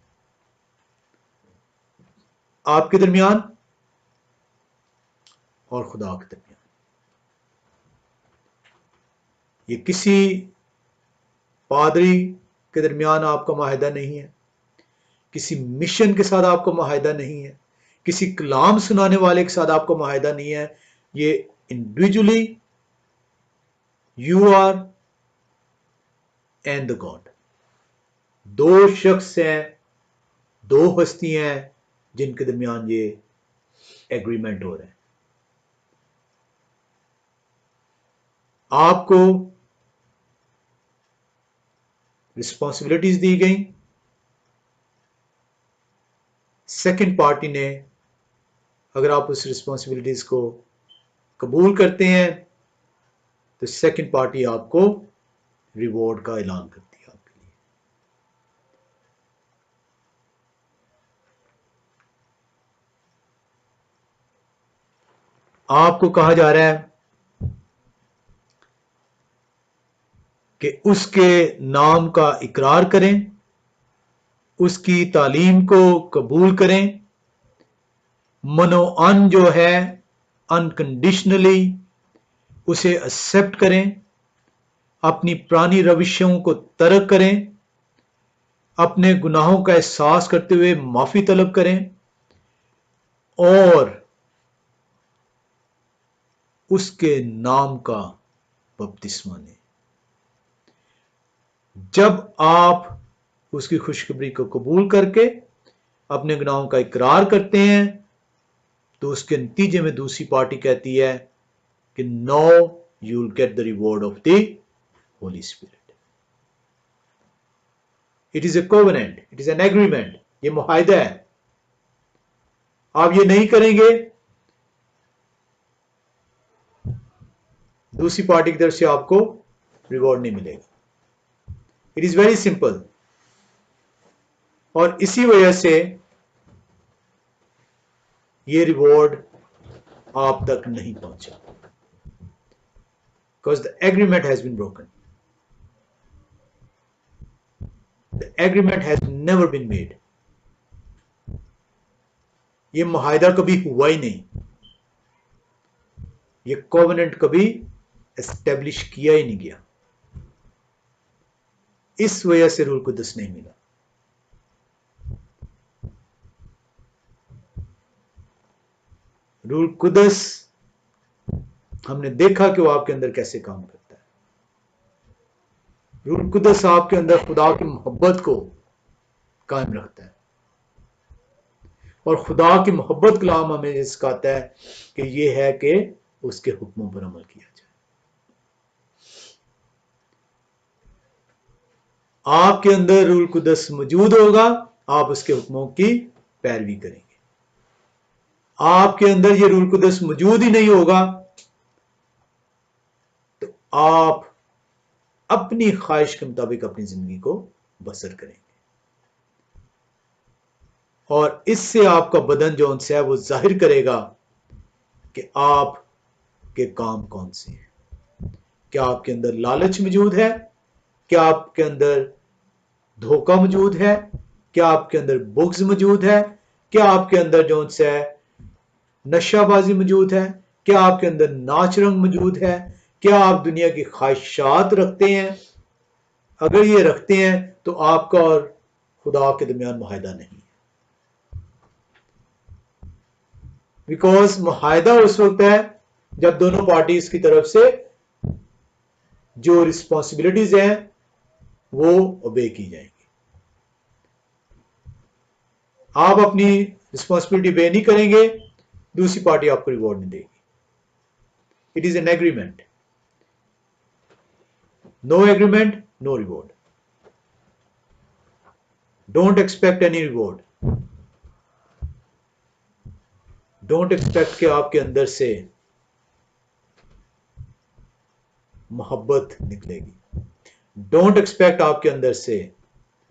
Speaker 1: आपके दरमियान और खुदा के दरमियान। ये किसी पादरी के दरमियान आपका मुआहदा नहीं है, किसी मिशन के साथ आपका मुआहदा नहीं है, किसी कलाम सुनाने वाले के साथ आपका मुआहदा नहीं है। ये individually you are and the God. दो शख्स हैं, दो हस्तियां हैं जिनके दरमियान ये एग्रीमेंट हो रहा है। आपको रिस्पॉन्सिबिलिटीज दी गई, सेकंड पार्टी ने, अगर आप उस रिस्पॉन्सिबिलिटीज को कबूल करते हैं तो सेकंड पार्टी आपको रिवॉर्ड का ऐलान करती है आपके लिए। आपको कहा जा रहा है कि उसके नाम का इकरार करें, उसकी तालीम को कबूल करें, मनोअन जो है अनकंडीशनली उसे एक्सेप्ट करें, अपनी पुरानी रविशों को तर्क करें, अपने गुनाहों का एहसास करते हुए माफी तलब करें, और उसके नाम का बपतिस्मा लें। जब आप उसकी खुशखबरी को कबूल करके अपने गुनाहों का इकरार करते हैं तो उसके नतीजे में दूसरी पार्टी कहती है कि no you will get the reward of the Holy Spirit. It is a covenant, it is an agreement. ये मुआहदा है। आप ये नहीं करेंगे, दूसरी पार्टी की तरफ से आपको रिवॉर्ड नहीं मिलेगा। It is very simple. और इसी वजह से ये रिवॉर्ड आप तक नहीं पहुंचा, because the agreement has been broken. The agreement has never been made. ये मुआहिदा कभी हुआ ही नहीं, ये कोवेनेंट कभी एस्टेब्लिश किया ही नहीं गया। इस वजह से रूल कुदस नहीं मिला। रूल कुदस हमने देखा कि वो आपके अंदर कैसे काम करता है। रूल कुदस आपके अंदर खुदा की मोहब्बत को कायम रखता है, और खुदा की मोहब्बत कलाम हमें ये सिखाता है कि ये है कि उसके हुक्मों पर अमल किया जाए। आपके अंदर रूल कुदस मौजूद होगा, आप उसके हुक्मों की पैरवी करेंगे। आपके अंदर ये रूल कुदस मौजूद ही नहीं होगा तो आप अपनी ख्वाहिश के मुताबिक अपनी जिंदगी को बसर करेंगे, और इससे आपका बदन जो उनसे है वो जाहिर करेगा कि आप के काम कौन से हैं। क्या आपके अंदर लालच मौजूद है? क्या आपके अंदर धोखा मौजूद है? क्या आपके अंदर बुग्ज मौजूद है? क्या आपके अंदर जो उनसे है नशाबाजी मौजूद है? क्या आपके अंदर नाच रंग मौजूद है? क्या आप दुनिया की ख्वाहिशात रखते हैं? अगर ये रखते हैं तो आपका और खुदा के दरमियान मुआहिदा नहीं है। बिकॉज मुआहिदा उस वक्त है जब दोनों पार्टीज की तरफ से जो रिस्पॉन्सिबिलिटीज हैं वो ओबे की जाएंगी। आप अपनी रिस्पॉन्सिबिलिटी बे नहीं करेंगे, दूसरी पार्टी आपको रिवॉर्ड नहीं देगी। It is an agreement. No agreement no reward. Don't expect any reward. Don't expect कि आपके अंदर से मोहब्बत निकलेगी। डोंट एक्सपेक्ट आपके अंदर से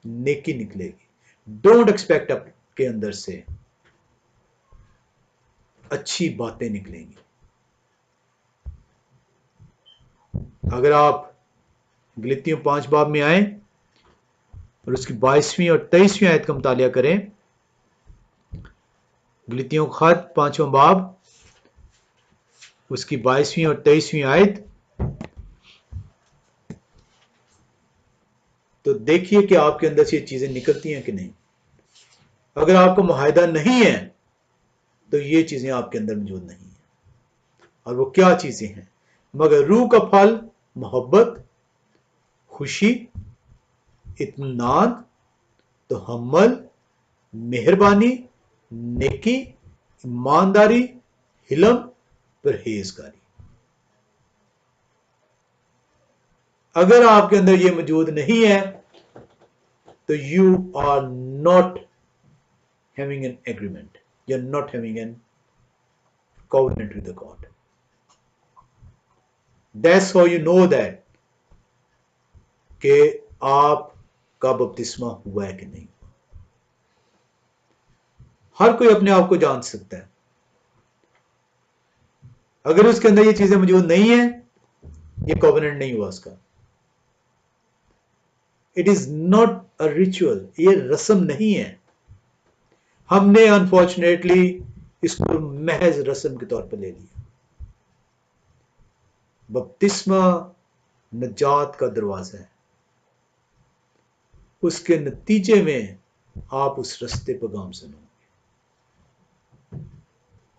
Speaker 1: नेकी निकलेगी। डोंट एक्सपेक्ट आपके अंदर से अच्छी बातें निकलेंगी। अगर आप गलतियों 5 बाब में आए और उसकी 22वीं और 23वीं आयत का मुतालिया करें, गलतियों का खत 5वां बाब उसकी 22वीं और 23वीं आयत, तो देखिए कि आपके अंदर से ये चीजें निकलती हैं कि नहीं। अगर आपको मुआहिदा नहीं है तो ये चीजें आपके अंदर मौजूद नहीं है। और वो क्या चीजें हैं? मगर रूह का फल मोहब्बत, खुशी, इत्मीनान, तहम्मुल, मेहरबानी, नेकी, ईमानदारी, हिलम, परहेजगारी। अगर आपके अंदर ये मौजूद नहीं है तो you are not having an agreement, you are not having an covenant with the God. That's how you know that कि आपका बपतिस्मा हुआ है कि नहीं। हर कोई अपने आप को जान सकता है। अगर उसके अंदर ये चीजें मौजूद नहीं है, ये कोवेनेंट नहीं हुआ उसका। It is not a ritual, ये रस्म नहीं है। हमने अनफॉर्चुनेटली इसको महज रस्म के तौर पर ले लिया। बपतिस्मा नजात का दरवाजा है। उसके नतीजे में आप उस रास्ते पर गामजन होंगे,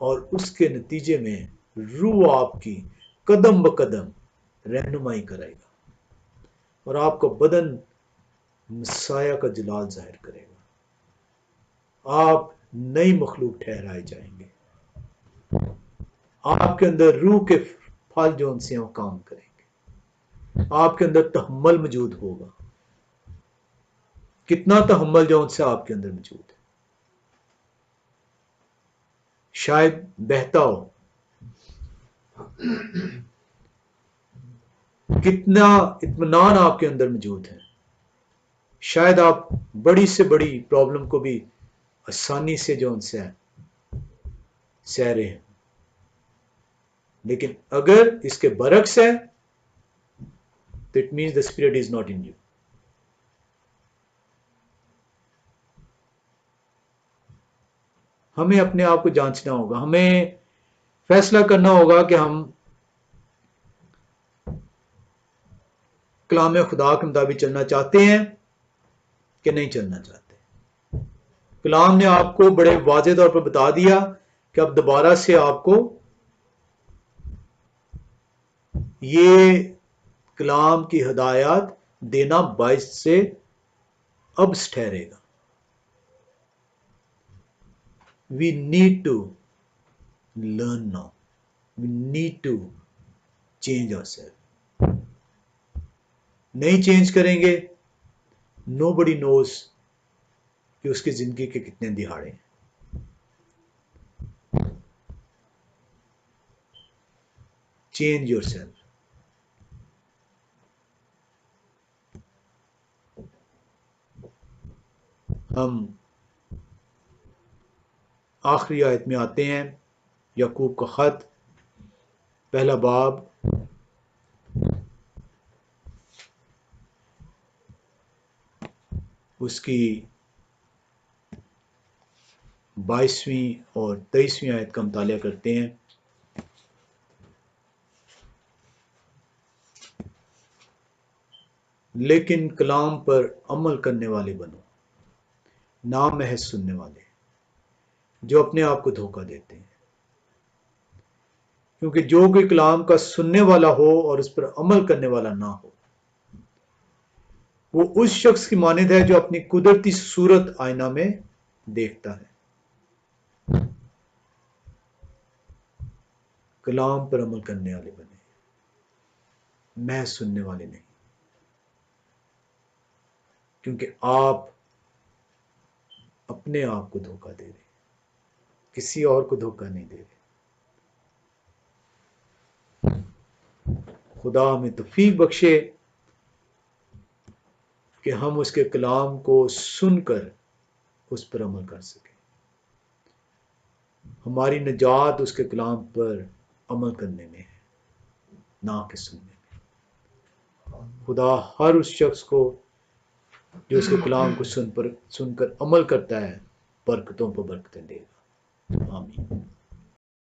Speaker 1: और उसके नतीजे में रूह आपकी कदम ब कदम रहनुमाई कराएगा, और आपका बदन मसाया का जलाल जाहिर करेगा। आप नई मखलूक ठहराए जाएंगे। आपके अंदर रूह के फल जो उनसे वो काम करेंगे। आपके अंदर तहम्मुल मौजूद होगा। कितना तहम्मुल जो उनसे आपके अंदर मौजूद है। शायद बहता हो, कितना इत्मीनान आपके अंदर मौजूद है। शायद आप बड़ी से बड़ी प्रॉब्लम को भी आसानी से जो उनसे है सह रहे हैं, लेकिन अगर इसके बरक्स है तो it means the spirit is not in you. हमें अपने आप को जांचना होगा, हमें फैसला करना होगा कि हम कलाम खुदा के मुताबिक चलना चाहते हैं कि नहीं चलना चाहते। कलाम ने आपको बड़े वाज़ेह तौर पर बता दिया कि अब दोबारा से आपको ये कलाम की हिदायत देना बाइस से अब्स ठहरेगा। We need to learn now, we need to change ourself. नहीं चेंज करेंगे, नोबडी नोज कि उसकी जिंदगी के कितने दिहाड़े हैं। Change yourself. हम आखिरी आयत में आते हैं, याकूब का खत पहला बाब उसकी 22वीं और 23वीं आयत का मुताला करते हैं। लेकिन कलाम पर अमल करने वाले बनो, ना महज सुनने वाले जो अपने आप को धोखा देते हैं। क्योंकि जो कोई कलाम का सुनने वाला हो और उस पर अमल करने वाला ना हो, वो उस शख्स की मानद है जो अपनी कुदरती सूरत आईना में देखता है। कलाम पर अमल करने वाले बने, मैं सुनने वाले नहीं। क्योंकि आप अपने आप को धोखा दे रहे, किसी और को धोखा नहीं दे रहे। खुदा हमें तौफीक बख्शे कि हम उसके कलाम को सुनकर उस पर अमल कर सकें। हमारी निजात उसके कलाम पर अमल करने में है, ना कि सुनने में। खुदा हर उस शख्स को जो उसके कलाम को सुनकर अमल करता है, बरकतों पर बरकतें देगा। आमीन।